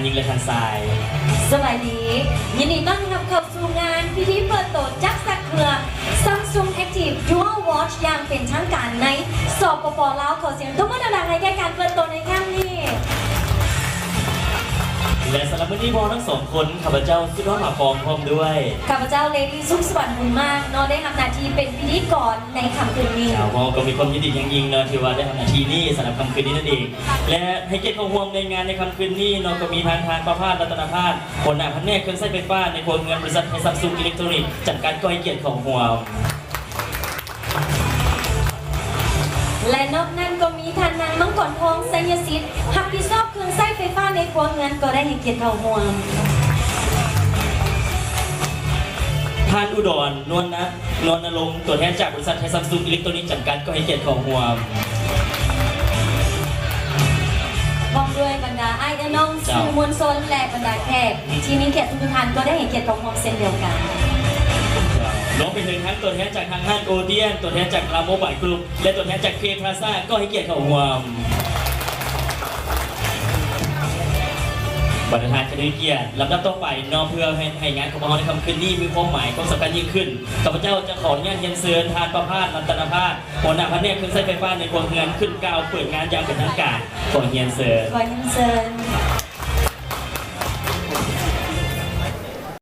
ยิงและทันทรายสวัสดียินดีต้อนรับเข้าสู่งานพิธีเปิดตัวจักรสักเครือ Samsung Active Dual Watch อย่างเป็นทางการในสปป.ลาวขอเสียงทุกท่านดังๆในการเปิดตัวในครั้งนี้และสำหรับวันนี้พอทั้งสองคนข้าพเจ้าคิดว่ามาพร้อมด้วยข้าพเจ้าเลดี้สุขสวัสดิ์บุญมากนอได้ทำหน้าที่เป็นพิธีกรในค่ำคืนนี้ชาวพอก็มีความยินดีอย่างยิ่งเนาะที่ว่าได้ทำหน้าที่นี้สำหรับค่ำคืนนี้นั่นเองและให้เกียรติเข้าร่วมในงานในค่ำคืนนี้เนาะก็มีทางประภาสรัตนภาสหัวหน้าแผนกเครื่องใช้ไฟฟ้าในโครงงานบริษัทซัมซุงอิเล็กทรอนิกส์จัดการก็ให้เกียรติของหัวและนอกนั้นก็มีท่านนางมังกรทองไสยสิทธิ์รับผิดชอบเครื่องใช้ไฟฟ้าในครัวเรือนก็ได้ให้เกียรติเข้าร่วมท่านอุดรนวลนรงค์ตัวแทนจากบริษัทซัมซุงอิเล็กทรอนิกส์จำกัดก็ให้เกียรติของหัวพร้อมด้วยบรรดาไอ้น้องสื่อมวลชนและบรรดาแขกที่มีเกียรติทุกท่านก็ได้ให้เกียรติของร่วมเช่นเดียวกันน้องไปถึงทั้งตัวแทนจากทางห้างโอเดียนตัวแทนจากลาโมบายกรุ๊ปและตัวแทนจากเคพลาซ่าก็ให้เกียรติเข้าร่วมบรรดาทานคดีเกียรติลำดับต่อไปน้องเพื่อให้งานของเราในค่ำคืนนี้มีความหมายความสำคัญยิ่งขึ้นข้าพเจ้าจะขออนุญาตเรียนเชิญทานประภาสรัตนภาสหัวหน้าแผนกเครื่องใช้ไฟฟ้าในครัวเรือนขึ้นกล่าวเปิดงานอย่างเป็นทางการขอเรียนเชิญ